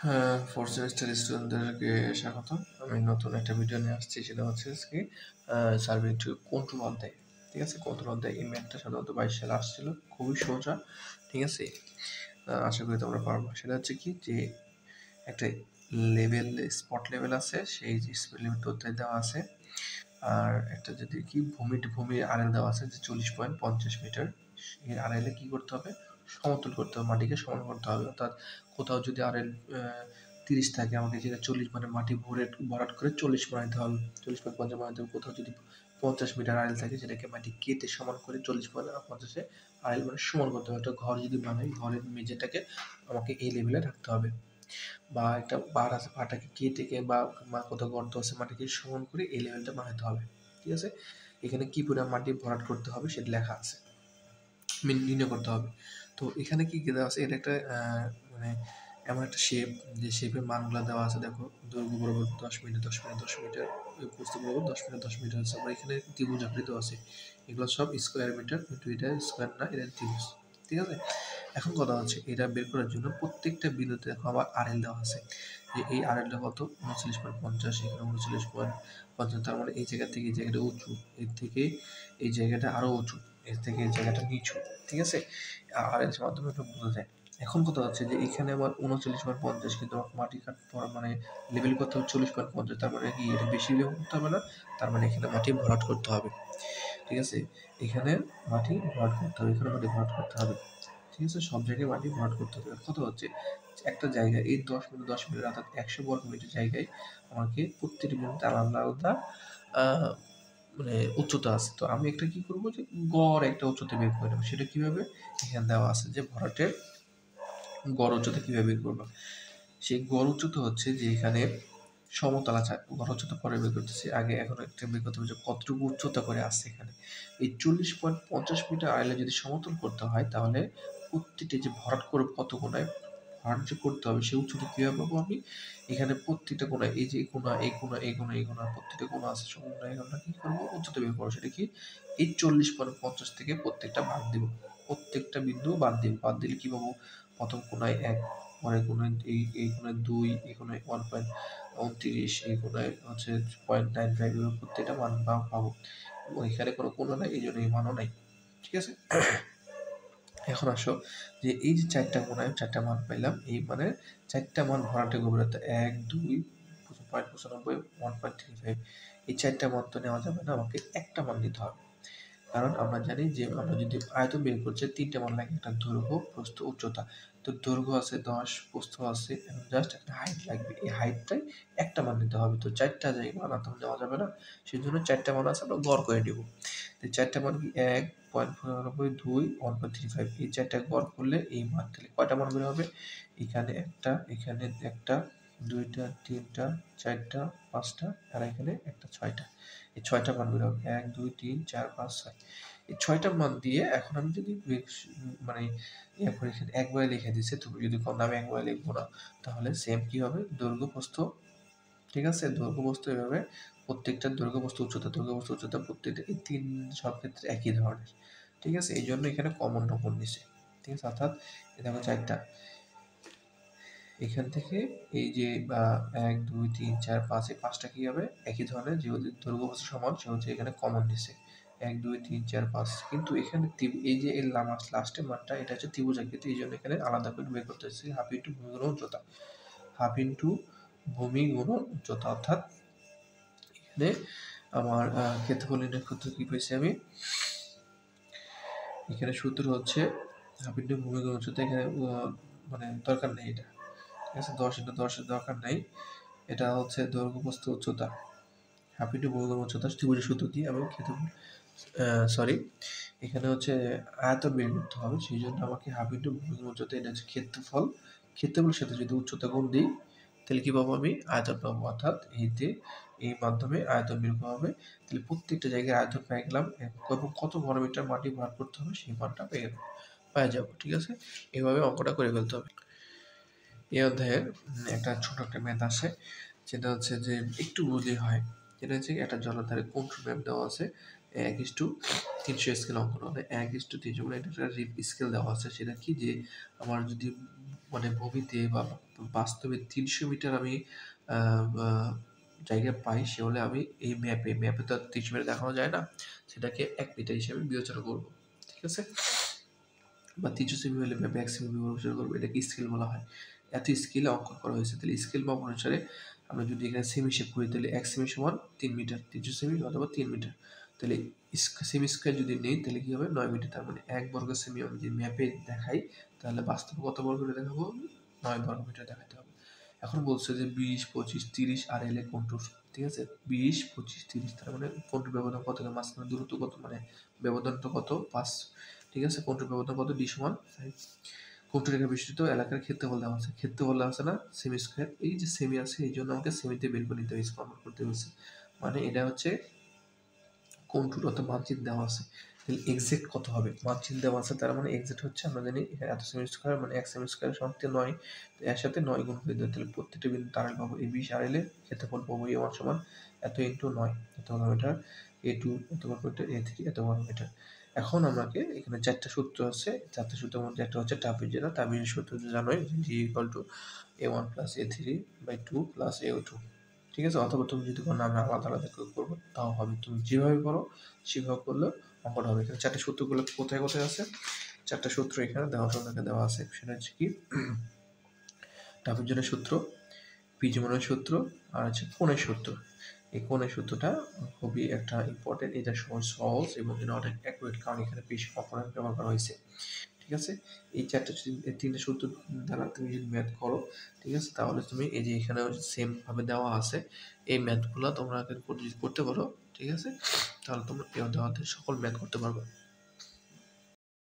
হ্যাঁ, fourth semester স্টুডেন্টদেরকে স্বাগত। আমি নতুন একটা ভিডিও নিয়ে আসছি, সেটা হচ্ছে আজকে সার্ভে টু কন্ট্রোল অধ্যায়। ঠিক আছে, কন্ট্রোল অধ্যায় এই ম্যাথটা সাধারণত 22 সালে আসছিল, খুবই সোজা। ঠিক আছে, আশা করি তোমরা পারবো। সেটা হচ্ছে কি যে একটা লেভেল, স্পট লেভেল আছে, সেই স্পট লেভেল তথ্য দেওয়া আছে। আর একটা যদি কি ভূমি আড়াল দেওয়া আছে যে 40.50 মিটার। এই আড়াইলে কি করতে হবে? সমতল করতে হবে, মাটিকে সমান করতে হবে। অর্থাৎ কোথাও যদি আড়াইল 30 থাকে, আমাকে যেটা 40 মানে মাটি ভরাট করে 40 বানাইতে হবে, 40.50 বানাইতে হবে। কোথাও যদি 50 মিটার আড়াইল থাকে, সেটাকে মাটি কেটে সমান করে 40.50 আড়াইল মানে সমান করতে হবে। একটা ঘর যদি বানাই, ঘরের মেঝেটাকে আমাকে এই লেভেলে রাখতে হবে। বা একটা বার আছে, পাটাকে কেটে বা কোথাও গর্ত আছে, মাটিকে সমান করে এই লেভেলটা বানাতে হবে। ঠিক আছে, এখানে কি পরিমাণ মাটি ভরাট করতে হবে সেটা লেখা আছে, নির্ণয় করতে হবে। তো এখানে কি দেওয়া আছে, এটা একটা মানে এমন একটা শেপ, যে শেপের মানগুলো দেওয়া আছে। দেখো, দৈর্ঘ্য বরাবর 10 মিটার 10 মিটার 10 মিটার, প্রস্থ বরাবর 10 মিটার 10 মিটার আছে। আবার এখানে ত্রিভুজ আকৃতি আছে, এগুলো সব স্কোয়ার মিটার, কিন্তু এটা স্কোয়ার না, এটা ত্রিভুজ। ঠিক আছে, এখন কথা হচ্ছে এটা বের করার জন্য প্রত্যেকটা বিন্দুতে দেখো আবার আরএল দেওয়া আছে, যে এই আরএলটা কত, 39.50, এখানে 39.50। তার মানে এই জায়গা থেকে এই জায়গাটা উঁচু, এর থেকে এই জায়গাটা আরো উঁচু, এর থেকে এই জায়গাটা নিচু। ঠিক আছে, আরএল এর মাধ্যমে এটা বোঝা যায়। এখন কথা হচ্ছে যে এখানে আবার 39.50, কিন্তু মাটি কাট মানে লেভেল করতে হবে 40.50। তার মানে কি এটা বেশি লেভেল করতে হবে না, তার মানে এখানে মাটি ভরাট করতে হবে। ঠিক আছে, এখানে মাটি ভরাট করতে হবে, এখানে মাটি ভরাট করতে হবে। ঠিক আছে, সব জায়গায় মাটি ভরাট করতে হবে। কত হচ্ছে, একটা জায়গায় এই 10 মিটার 10 মিটার, অর্থাৎ 100 বর্গ মিটার জায়গায় আমাকে প্রত্যেকটি বিন্দুতে আলাদা আলাদা মানে উচ্চতা আছে। তো আমি একটা কি করবো, যে গড় একটা উচ্চতা বের করে নেবো। সেটা কিভাবে, এখানে দেওয়া আছে যে ভরাটের গড় উচ্চতা কিভাবে বের করবো। সেই গড় উচ্চতা হচ্ছে যে এখানে সমতল আছে, গড় উচ্চতা পরে বের করতেছি, আগে এখন একটা বের করতে হবে যে কতটুকু উচ্চতা করে আসছে এখানে। এই 40.50 মিটার আড়ালে যদি সমতল করতে হয়, তাহলে প্রত্যেকটি যে ভরাট করবো কত কোণায় ভরাট যে করতে হবে, সেই উচ্চতা কিভাবে পাবো আমি, এখানে প্রত্যেকটা কোণায়, এই যে কোণা এই কোণা এই কোণা এই কোণা প্রত্যেকটা কোণা আছে, সব কোণায় আমরা কি করবো, উচ্চতা বের করবো। সেটা কি, এই 40.50 থেকে প্রত্যেকটা বাদ দিব, প্রত্যেকটা বিন্দু বাদ দিব। বাদ দিলে কি পাবো, প্রথম কোণায় 1, পরের কোণায় এই কোণায় 2, এই কোণায় 1.29, এই কোণায় হচ্ছে 0.95, এভাবে প্রত্যেকটা মান পাবো। এবং এখানে কোনো কোণা নাই, এই জন্য এই মানও নাই। ঠিক আছে, এখন আসো যে এই যে 4টা কোণায় 4টা মান পাইলাম, এই মানে 4টা মান ভরাটের গভীরতা 1, 2, 0.95, 1.35, এই 4টা মান তো নেওয়া যাবে না, আমাকে একটা মান নিতে হবে। কারণ আমরা জানি যে আমরা যদি আয়তন বের করছি 3টে মান লাগে, একটা দৈর্ঘ্য, প্রস্থ, উচ্চতা। তো দৈর্ঘ্য আছে 10, প্রস্থ আছে, এখন জাস্ট একটা হাইট লাগবে, এই হাইটটাই একটা মান নিতে হবে। তো 4টা জায়গা মান তো নেওয়া যাবে না, সেই জন্য 4টা মান আছে, আমরা গড় করে নিব। তো 4টা মান কি, 1.95, 2, 1.35, এই 4টা গড় করলে এই মান, তাহলে কয়টা মান বের হবে, এখানে একটা, এখানে একটা, 2টা, 3টা, 4টা, 5টা, আর এখানে একটা, 6টা। এই 6টা মান বের হবে, 1, 2, 3, 4, 5, 6। এই 6টা মান দিয়ে এখন আমি যদি মানে এরপর এখানে একবারে লিখে দিচ্ছে, তুমি যদি কম, আমি একবারে লিখবো না, তাহলে সেম কি হবে, দৈর্ঘ্য প্রস্থ। ঠিক আছে, দৈর্ঘ্য প্রস্থ এভাবে প্রত্যেকটা দৈর্ঘ্য প্রস্থ উচ্চতা, দৈর্ঘ্য প্রস্থ উচ্চতা প্রত্যেকটা এই 3 সব ক্ষেত্রে একই ধরনের। ঠিক আছে, এই জন্য এখানে কমন নম্বর নিছে। ঠিক আছে, অর্থাৎ দেখো 4টা, এখান থেকে এই যে 1, 2, 3, 4, 5, এই 5টা কি হবে, একই ধরনের, যেহেতু দৈর্ঘ্য প্রস্থ সমান সেহেতু এখানে কমন নিছে 1, 2, 3, 4, 5। কিন্তু এখানে এই যে এর লাস্টের মানটা, এটা হচ্ছে ত্রিভুজ আকৃতি, এই জন্য এখানে আলাদা করে বের করতে হচ্ছে হাফ ইন্টু ভূমি গুণন উচ্চতা, হাফ ইন্টু ভূমি গুণন উচ্চতা। অর্থাৎ এখানে আমার ক্ষেত্রফল নির্ণয় সূত্র কি পেয়েছি আমি, এখানে সূত্র হচ্ছে হাফ ইন্টু ভূমি গুণন উচ্চতা। এখানে মানে দরকার নেই এটা। ঠিক আছে, 10 ইন্টু 10 এর দরকার নাই, এটা হচ্ছে দৈর্ঘ্য প্রস্থ উচ্চতা, হাফ ইন্টু ভূমি গুণন উচ্চতা ত্রিভুজের সূত্র দিয়ে আমি ক্ষেত্রফল, সরি, এখানে হচ্ছে আয়তন বের করতে হবে, সেই জন্য আমাকে হাফ ইন্টু ভূমি গুণন উচ্চতা, এটা হচ্ছে ক্ষেত্রফল। ক্ষেত্রফলের সাথে যদি উচ্চতা গুণ দিই, তাহলে কি পাবো, আমি আয়তন পাবো। অর্থাৎ এই মাধ্যমে আয়তন বের করা হবে। তাহলে প্রত্যেকটা জায়গায় আয়তন পেয়ে গেলাম এবং কত ঘনমিটার মাটি ভরাট করতে হবে সেই মানটা পেয়ে যাবো। ঠিক আছে, এভাবে অঙ্কটা করে ফেলতে হবে। এই অধ্যায়ে একটা ছোট একটা ম্যাথ আছে, যেটা হচ্ছে যে একটু বুঝলেই হয়। যেটা হচ্ছে একটা জলাধারে কন্ট্রোল ম্যাপ দেওয়া আছে, 1:300 স্কেল অঙ্কন হবে, 1:300, মানে এটা একটা রিপ স্কেল দেওয়া আছে। সেটা কি, যে আমার যদি মানে ভূমিতে বা বাস্তবে 300 মিটার আমি জায়গা পাই, সে হলে আমি এই ম্যাপে তো আর 300 মিটার দেখানো যায় না, সেটাকে 1 মিটার হিসেবে বিবেচনা করব। ঠিক আছে? বা 300 সেমি হলে ম্যাপে 1 সেমি বিবেচনা করব। এটাকে স্কেল বলা হয়। এত স্কেলে অঙ্কন করা হয়েছে। তাহলে স্কেল মাপ অনুসারে আমরা যদি এখানে সেমি হিসেব করি, তাহলে 1 সেমি সমান 3 মিটার, 300 সেমি অথবা 3 মিটার। তাহলে সেমি স্কয়ার যদি নেই তাহলে কি হবে? 9 মিটার। তার মানে 1 বর্গ সেমি আমি যদি ম্যাপে দেখাই, তাহলে বাস্তবে কত বর্গ মিটার দেখাবো? 9 বর্গ মিটার দেখাতে হবে। এখন বলছে যে 20, 25, 30 আর এল এ কন্টুর। ঠিক আছে? 20, 25, 30, তার মানে কন্টুর ব্যবধান কত? মাঝখানে দূরত্ব কত? মানে ব্যবধানটা কত? 5। ঠিক আছে? কন্টুর ব্যবধান কত? d সমান 5। কন্টুর রেখা বিস্তৃত এলাকার ক্ষেত্রফল দেওয়া আছে। ক্ষেত্রফল দেওয়া আছে না? Semi square. এই যে সেমি আছে, এই জন্য আমাকে সেমিতে বের করে নিতে হয়েছে, কনভার্ট করতে হয়েছে। মানে এটা হচ্ছে কন্টুর অর্থাৎ মানচিত্র দেওয়া আছে। তাহলে এক্সাক্ট কত হবে? মানচিত্র দেওয়া আছে, তার মানে এক্সাক্ট হচ্ছে আমরা জানি এখানে এত সেমি স্কয়ার মানে 1 সেমি স্কয়ার সমান 9। তো এর সাথে 9 গুণ করে দিতে, তাহলে প্রত্যেকটা বিন্দু তারাল পাবো। এই 20 আর এল এর ক্ষেত্রফল পাবো a1 সমান এত ইনটু 9, এত বর্গ মিটার, a2 এত বর্গ মিটার, a3 এত বর্গ মিটার। এখন আমাকে এখানে 4টা সূত্র আছে। 4টা সূত্রের মধ্যে একটা হচ্ছে ট্রাপিজয়েড। ট্রাপিজয়েড সূত্র জানোই যে g a1 plus a3/2 plus a2। ঠিক আছে? অথবা তুমি যদি কোনো নামে আলাদা আলাদা করে করবো তাও হবে। তুমি যেভাবে করো সেভাবে করলে অঙ্কটা হবে। এখানে 4টা সূত্রগুলো কোথায় কোথায় আছে? 4টা সূত্র এখানে দেওয়া আছে। সেটা হচ্ছে কি? ট্রাপিজয়েডের সূত্র, পিজমনের সূত্র, আর হচ্ছে কোণের সূত্র। এই কোণের সূত্রটা খুবই একটা ইম্পর্টেন্ট। এটা সহজ এবং এটা অনেক অ্যাকুরেট, কারণ এখানে বেশি কম্পোনেন্ট ব্যবহার করা হয়েছে। ঠিক আছে? এই 3টে সূত্র দ্বারা তুমি যদি ম্যাথ করো, ঠিক আছে? তাহলে তুমি এই যে এখানে সেম ভাবে দেওয়া আছে, এই ম্যাথগুলো তোমরা যদি করতে পারো, ঠিক আছে? তাহলে তোমরা এই অধ্যায়ে সকল ম্যাথ করতে পারবে।